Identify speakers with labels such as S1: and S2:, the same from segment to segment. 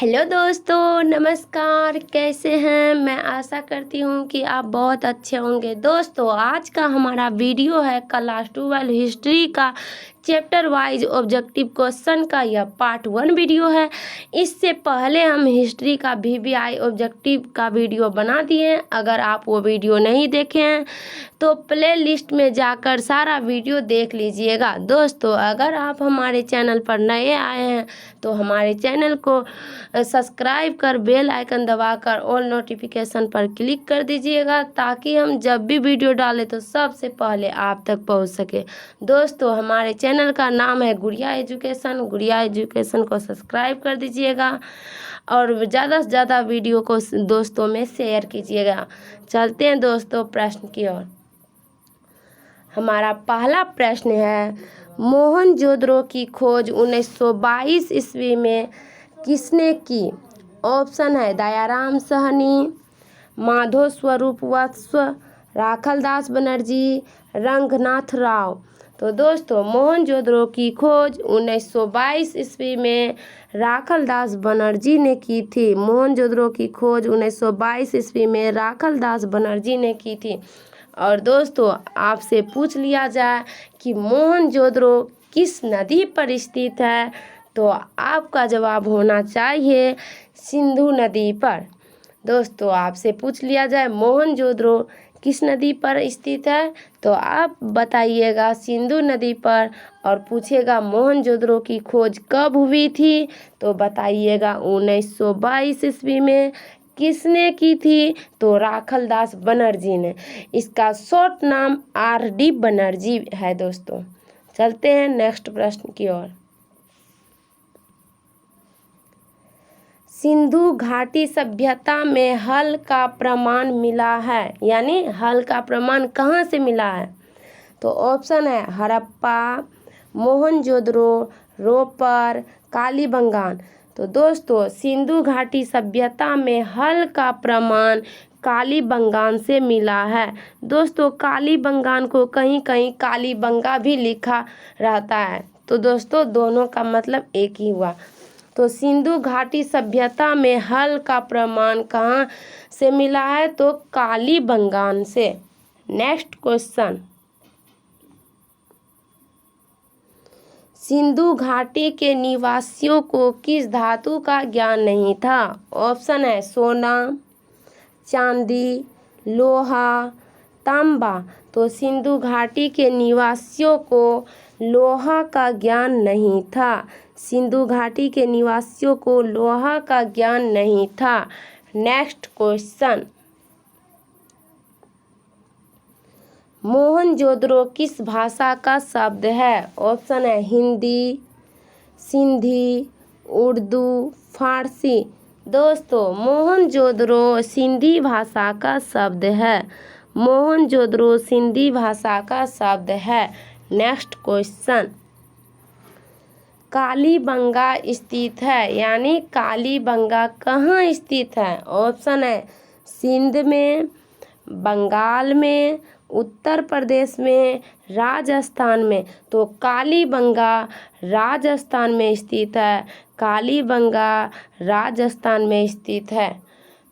S1: Hello दोस्तों, नमस्कार। कैसे हैं? मैं आशा करती हूँ कि आप बहुत अच्छे होंगे। दोस्तों, आज का हमारा वीडियो है क्लास 12 हिस्ट्री का चैप्टर वाइज ऑब्जेक्टिव क्वेश्चन का। यह पार्ट 1 वीडियो है। इससे पहले हम हिस्ट्री का VBI ऑब्जेक्टिव का वीडियो बना दिए। अगर आप वो वीडियो नहीं देखे हैं तो प्ले लिस्ट में जाकर सारा वीडियो देख लीजिएगा। दोस्तों, अगर आप हमारे चैनल पर नए आए हैं तो हमारे चैनल को सब्सक्राइब कर बेल आइकन दबाकर ऑल नोटिफिकेशन पर क्लिक कर दीजिएगा, ताकि हम जब भी वीडियो डालें तो सबसे पहले आप तक पहुंच सके। दोस्तों, हमारे चैनल का नाम है गुड़िया एजुकेशन। गुड़िया एजुकेशन को सब्सक्राइब कर दीजिएगा और ज़्यादा से ज़्यादा वीडियो को दोस्तों में शेयर कीजिएगा। चलते हैं दोस्तों प्रश्न की ओर। हमारा पहला प्रश्न है, मोहनजोदड़ो की खोज 1922 ईस्वी में किसने की? ऑप्शन है दयाराम साहनी, माधव स्वरूप वत्स, राखलदास बनर्जी, रंगनाथ राव। तो दोस्तों, मोहनजोदड़ो की खोज 1922 ईस्वी में राखलदास बनर्जी ने की थी। मोहनजोदड़ो की खोज 1922 ईस्वी में राखलदास बनर्जी ने की थी। और दोस्तों, आपसे पूछ लिया जाए कि मोहनजोदड़ो किस नदी पर स्थित है, तो आपका जवाब होना चाहिए सिंधु नदी पर। दोस्तों, आपसे पूछ लिया जाए मोहनजोदड़ो किस नदी पर स्थित है, तो आप बताइएगा सिंधु नदी पर। और पूछेगा मोहनजोदड़ो की खोज कब हुई थी, तो बताइएगा 1922 ईस्वी में। किसने की थी, तो राखलदास बनर्जी ने। इसका शॉर्ट नाम RD बनर्जी है। दोस्तों, चलते हैं नेक्स्ट प्रश्न की ओर। सिंधु घाटी सभ्यता में हल का प्रमाण मिला है, यानी हल का प्रमाण कहाँ से मिला है? तो ऑप्शन है हड़प्पा, मोहनजोदड़ो, रोपर, कालीबंगान। तो दोस्तों, सिंधु घाटी सभ्यता में हल का प्रमाण कालीबंगान से मिला है। दोस्तों, कालीबंगान को कहीं कहीं कालीबंगा भी लिखा रहता है, तो दोस्तों दोनों का मतलब एक ही हुआ। तो सिंधु घाटी सभ्यता में हल का प्रमाण कहाँ से मिला है, तो कालीबंगान से। नेक्स्ट क्वेश्चन, सिंधु घाटी के निवासियों को किस धातु का ज्ञान नहीं था? ऑप्शन है सोना, चांदी, लोहा, तांबा। तो सिंधु घाटी के निवासियों को लोहा का ज्ञान नहीं था। सिंधु घाटी के निवासियों को लोहा का ज्ञान नहीं था। नेक्स्ट क्वेश्चन, मोहनजोदड़ो किस भाषा का शब्द है? ऑप्शन है हिंदी, सिंधी, उर्दू, फारसी। दोस्तों, मोहनजोदड़ो सिंधी भाषा का शब्द है। मोहनजोदड़ो सिंधी भाषा का शब्द है। नेक्स्ट क्वेश्चन, कालीबंगा स्थित है, यानी कालीबंगा कहाँ स्थित है? ऑप्शन है सिंध में, बंगाल में, उत्तर प्रदेश में, राजस्थान में। तो कालीबंगा राजस्थान में स्थित है। कालीबंगा राजस्थान में स्थित है।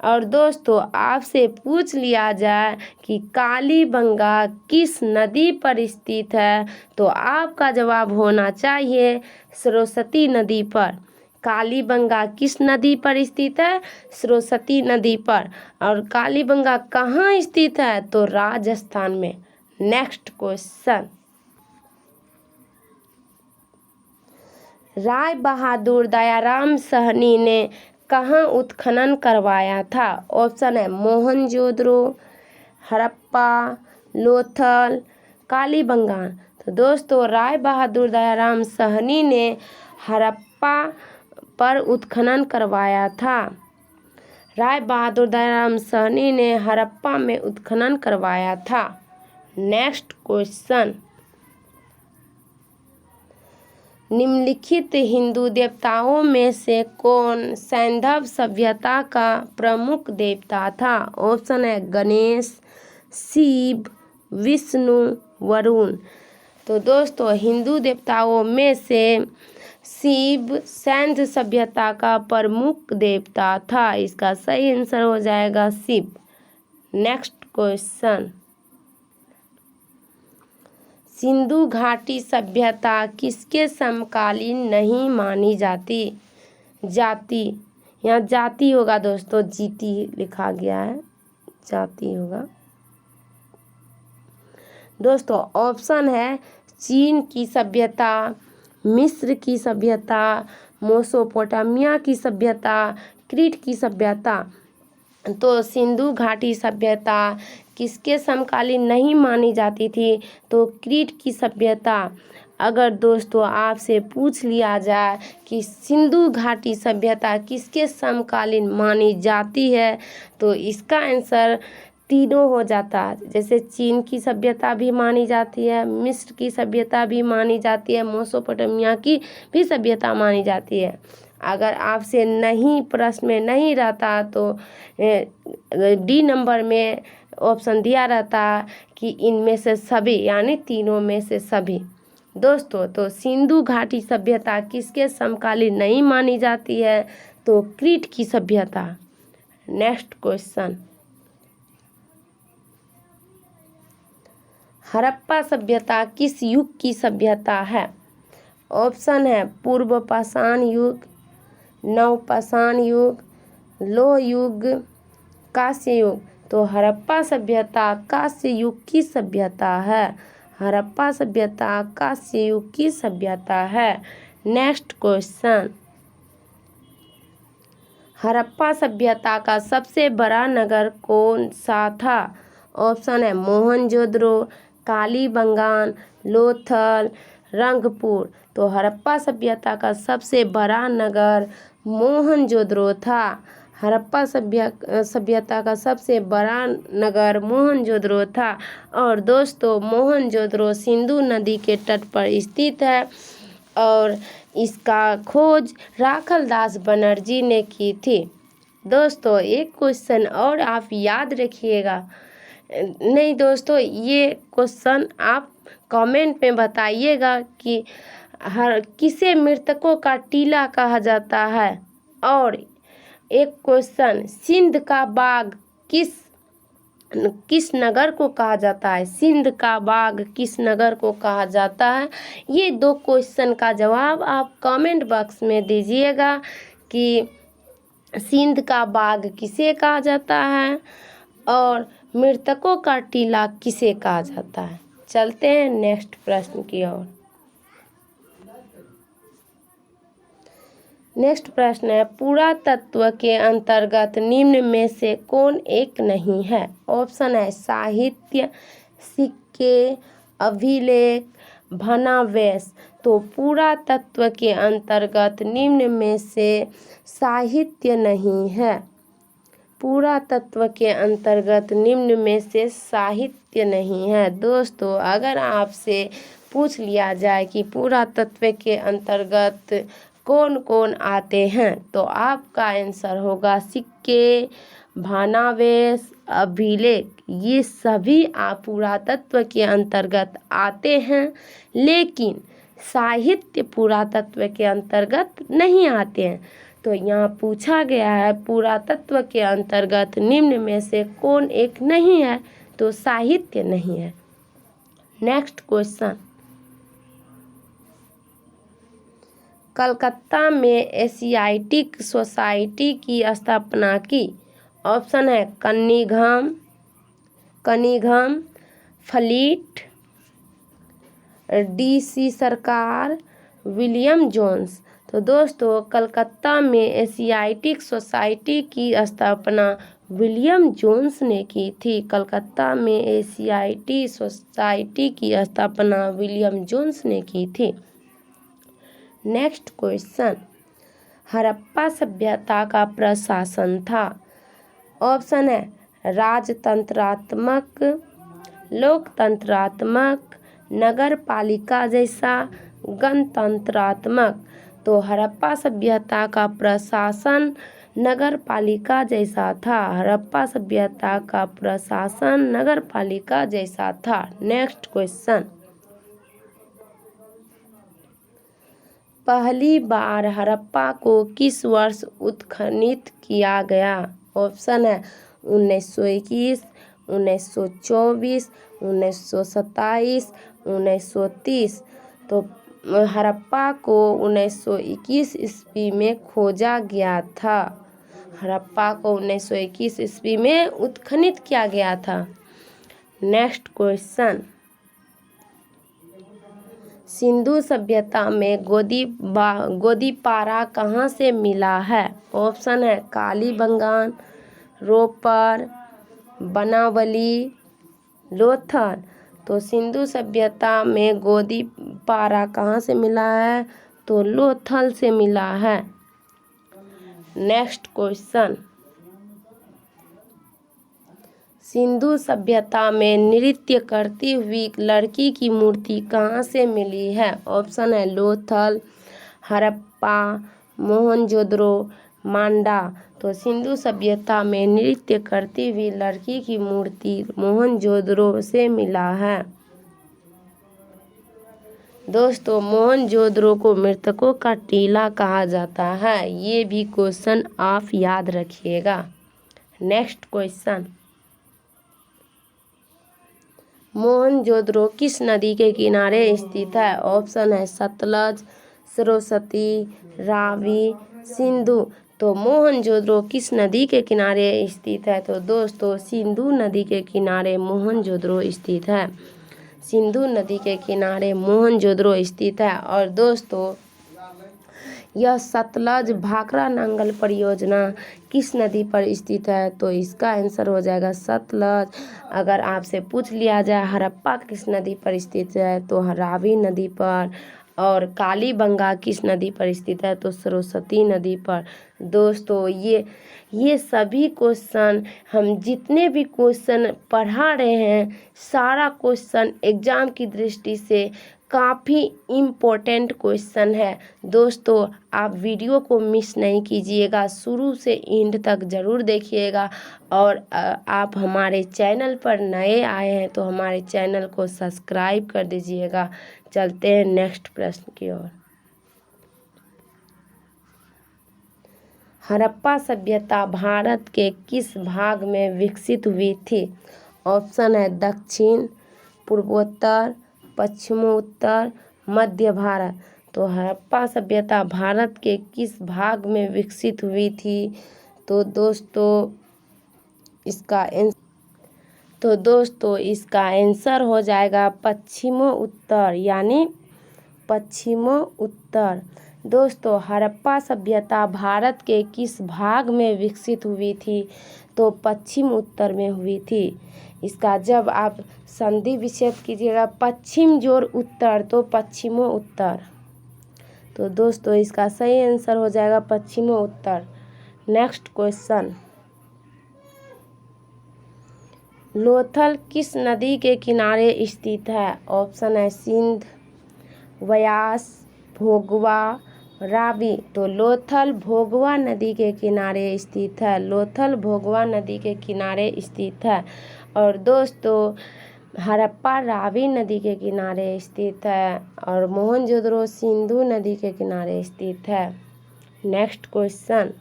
S1: और दोस्तों, आपसे पूछ लिया जाए कि कालीबंगा किस नदी पर स्थित है, तो आपका जवाब होना चाहिए सरस्वती नदी पर। कालीबंगा किस नदी पर स्थित है? सरस्वती नदी पर। और कालीबंगा कहाँ स्थित है? तो राजस्थान में। नेक्स्ट क्वेश्चन, राय बहादुर दयाराम साहनी ने कहाँ उत्खनन करवाया था? ऑप्शन है मोहनजोदड़ो, हड़प्पा, लोथल, कालीबंगान। तो दोस्तों, राय बहादुर दयाराम साहनी ने हड़प्पा पर उत्खनन करवाया था। राय बहादुर दयाराम साहनी ने हड़प्पा में उत्खनन करवाया था। नेक्स्ट क्वेश्चन, निम्नलिखित हिंदू देवताओं में से कौन सैंधव सभ्यता का प्रमुख देवता था? ऑप्शन है गणेश, शिव, विष्णु, वरुण। तो दोस्तों, हिंदू देवताओं में से शिव सिंधु सभ्यता का प्रमुख देवता था। इसका सही आंसर हो जाएगा शिव। नेक्स्ट क्वेश्चन, सिंधु घाटी सभ्यता किसके समकालीन नहीं मानी जाती? यहाँ जाति होगा दोस्तों, जीती लिखा गया है, जाति होगा दोस्तों। ऑप्शन है चीन की सभ्यता, मिस्र की सभ्यता, मेसोपोटामिया की सभ्यता, क्रीट की सभ्यता। तो सिंधु घाटी सभ्यता किसके समकालीन नहीं मानी जाती थी? तो क्रीट की सभ्यता। अगर दोस्तों आपसे पूछ लिया जाए कि सिंधु घाटी सभ्यता किसके समकालीन मानी जाती है, तो इसका आंसर तीनों हो जाता है। जैसे चीन की सभ्यता भी मानी जाती है, मिस्र की सभ्यता भी मानी जाती है, मेसोपोटामिया की भी सभ्यता मानी जाती है। अगर आपसे नहीं, प्रश्न में नहीं रहता तो डी नंबर में ऑप्शन दिया रहता कि इनमें से सभी, यानी तीनों में से सभी। दोस्तों तो सिंधु घाटी सभ्यता किसके समकालीन नहीं मानी जाती है? तो क्रीट की सभ्यता। नेक्स्ट क्वेश्चन, हड़प्पा सभ्यता किस युग की सभ्यता है? ऑप्शन है पूर्व पाषाण युग, नव पाषाण युग, लोह युग, कांस्य युग। तो हड़प्पा सभ्यता कांस्य युग की सभ्यता है। हड़प्पा सभ्यता कांस्य युग की सभ्यता है। नेक्स्ट क्वेश्चन, हड़प्पा सभ्यता का सबसे बड़ा नगर कौन सा था? ऑप्शन है मोहनजोदड़ो, कालीबंगान, लोथल, रंगपुर। तो हड़प्पा सभ्यता का सबसे बड़ा नगर मोहनजोदड़ो था। हड़प्पा सभ्यता का सबसे बड़ा नगर मोहनजोदड़ो था। और दोस्तों मोहनजोदड़ो सिंधु नदी के तट पर स्थित है और इसका खोज राखलदास बनर्जी ने की थी। दोस्तों एक क्वेश्चन और आप याद रखिएगा, नहीं दोस्तों ये क्वेश्चन आप कमेंट में बताइएगा कि किसे मृतकों का टीला कहा जाता है। और एक क्वेश्चन, सिंध का बाग किस नगर को कहा जाता है? सिंध का बाग किस नगर को कहा जाता है? ये दो क्वेश्चन का जवाब आप कमेंट बॉक्स में दीजिएगा कि सिंध का बाग किसे कहा जाता है और मृतकों का टीला किसे कहा जाता है। चलते हैं नेक्स्ट प्रश्न की ओर। नेक्स्ट प्रश्न है, पुरातत्व के अंतर्गत निम्न में से कौन एक नहीं है? ऑप्शन है साहित्य, सिक्के, अभिलेख, भग्नावशेष। तो पुरातत्व के अंतर्गत निम्न में से साहित्य नहीं है। पुरातत्व के अंतर्गत निम्न में से साहित्य नहीं है। दोस्तों अगर आपसे पूछ लिया जाए कि पुरातत्व के अंतर्गत कौन कौन आते हैं, तो आपका आंसर होगा सिक्के, भग्नावशेष, अभिलेख। ये सभी पुरातत्व के अंतर्गत आते हैं, लेकिन साहित्य पुरातत्व के अंतर्गत नहीं आते हैं। तो यहाँ पूछा गया है पुरातत्व के अंतर्गत निम्न में से कौन एक नहीं है? तो साहित्य नहीं है। नेक्स्ट क्वेश्चन, कलकत्ता में एशियाटिक सोसाइटी की स्थापना की। ऑप्शन है कनिंघम, फ्लीट, DC सरकार, विलियम जोन्स। तो दोस्तों कलकत्ता में एशियाटिक सोसाइटी की स्थापना विलियम जोन्स ने की थी। कलकत्ता में एशियाटिक सोसाइटी की स्थापना विलियम जोन्स ने की थी। नेक्स्ट क्वेश्चन, हड़प्पा सभ्यता का प्रशासन था। ऑप्शन है राजतंत्रात्मक, लोकतंत्रात्मक, नगर पालिका जैसा, गणतंत्रात्मक। तो हड़प्पा सभ्यता का प्रशासन नगर पालिका जैसा था। हड़प्पा सभ्यता का प्रशासन नगर पालिका जैसा था। नेक्स्ट क्वेश्चन, पहली बार हड़प्पा को किस वर्ष उत्खनन किया गया? ऑप्शन है 1921, 1924, 1927, 1930। तो हड़प्पा को 1921 ईस्वी में खोजा गया था। हड़प्पा को 1921 ईस्वी में उत्खनन किया गया था। नेक्स्ट क्वेश्चन, सिंधु सभ्यता में गोदीपारा कहाँ से मिला है? ऑप्शन है कालीबंगान, रोपर, बनावली, लोथल। तो सिंधु सभ्यता में गोदीपारा कहाँ से मिला है? तो लोथल से मिला है। नेक्स्ट क्वेश्चन, सिंधु सभ्यता में नृत्य करती हुई लड़की की मूर्ति कहाँ से मिली है? ऑप्शन है लोथल, हड़प्पा, मोहनजोदड़ो, मांडा। तो सिंधु सभ्यता में नृत्य करती हुई लड़की की मूर्ति मोहनजोदड़ो से मिला है। दोस्तों, मोहनजोदड़ो को मृतकों का टीला कहा जाता है। ये भी क्वेश्चन आप याद रखिएगा। नेक्स्ट क्वेश्चन, मोहनजोदड़ो किस नदी के किनारे स्थित है? ऑप्शन है सतलज, सरस्वती, रावी, सिंधु। तो मोहनजोदड़ो किस नदी के किनारे स्थित है? तो दोस्तों, सिंधु नदी के किनारे मोहनजोदड़ो स्थित है। सिंधु नदी के किनारे मोहनजोदड़ो स्थित है। और दोस्तों, यह सतलज भाखड़ा नांगल परियोजना किस नदी पर स्थित है? तो इसका आंसर हो जाएगा सतलज। अगर आपसे पूछ लिया जाए हड़प्पा किस नदी पर स्थित है? तो रावी नदी पर। और कालीबंगा किस नदी पर स्थित है? तो सरस्वती नदी पर। दोस्तों, ये सभी क्वेश्चन, हम जितने भी क्वेश्चन पढ़ा रहे हैं, सारा क्वेश्चन एग्जाम की दृष्टि से काफ़ी इम्पोर्टेंट क्वेश्चन है। दोस्तों, आप वीडियो को मिस नहीं कीजिएगा, शुरू से एंड तक ज़रूर देखिएगा। और आप हमारे चैनल पर नए आए हैं तो हमारे चैनल को सब्सक्राइब कर दीजिएगा। चलते हैं नेक्स्ट प्रश्न की ओर। हड़प्पा सभ्यता भारत के किस भाग में विकसित हुई थी? ऑप्शन है दक्षिण, पूर्वोत्तर, पश्चिमोत्तर, मध्य भारत। तो हड़प्पा सभ्यता भारत के किस भाग में विकसित हुई थी? तो दोस्तों, इसका आंसर हो जाएगा पश्चिमोत्तर, यानी पश्चिमोत्तर। दोस्तों, हड़प्पा सभ्यता भारत के किस भाग में विकसित हुई थी? तो पश्चिम उत्तर में हुई थी। इसका जब आप संधि विच्छेद कीजिएगा पश्चिम जोड़ उत्तर, तो पश्चिमोत्तर। तो दोस्तों, इसका सही आंसर हो जाएगा पश्चिमोत्तर। नेक्स्ट क्वेश्चन, लोथल किस नदी के किनारे स्थित है? ऑप्शन है सिंध, व्यास, भोगवा, रावी। तो लोथल भोगवा नदी के किनारे स्थित है। लोथल भोगवा नदी के किनारे स्थित है। और दोस्तों, हड़प्पा रावी नदी के किनारे स्थित है। और मोहनजोदड़ो सिंधु नदी के किनारे स्थित है। नेक्स्ट क्वेश्चन,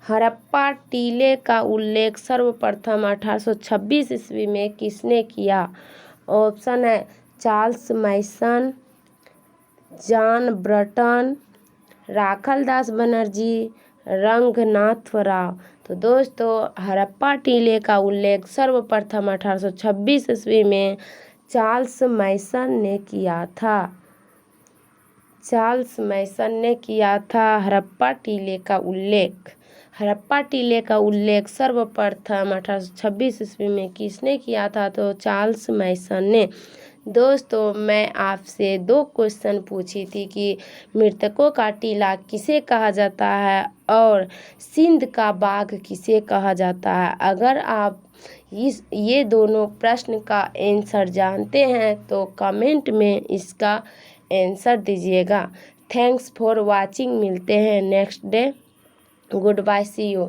S1: हड़प्पा टीले का उल्लेख सर्वप्रथम 1826 ईस्वी में किसने किया? ऑप्शन है चार्ल्स मैसन, जॉन ब्रटन, राखलदास बनर्जी, रंगनाथ राव। तो दोस्तों, हड़प्पा टीले का उल्लेख सर्वप्रथम 1826 ईस्वी में चार्ल्स मैसन ने किया था। चार्ल्स मैसन ने किया था हड़प्पा टीले का उल्लेख। हड़प्पा टीले का उल्लेख सर्वप्रथम 1826 ईस्वी में किसने किया था? तो चार्ल्स मैसन ने। दोस्तों, मैं आपसे 2 क्वेश्चन पूछी थी कि मृतकों का टीला किसे कहा जाता है और सिंध का बाघ किसे कहा जाता है। अगर आप ये दोनों प्रश्न का आंसर जानते हैं तो कमेंट में इसका आंसर दीजिएगा। Thanks for watching. मिलते हैं next day. Goodbye, see you.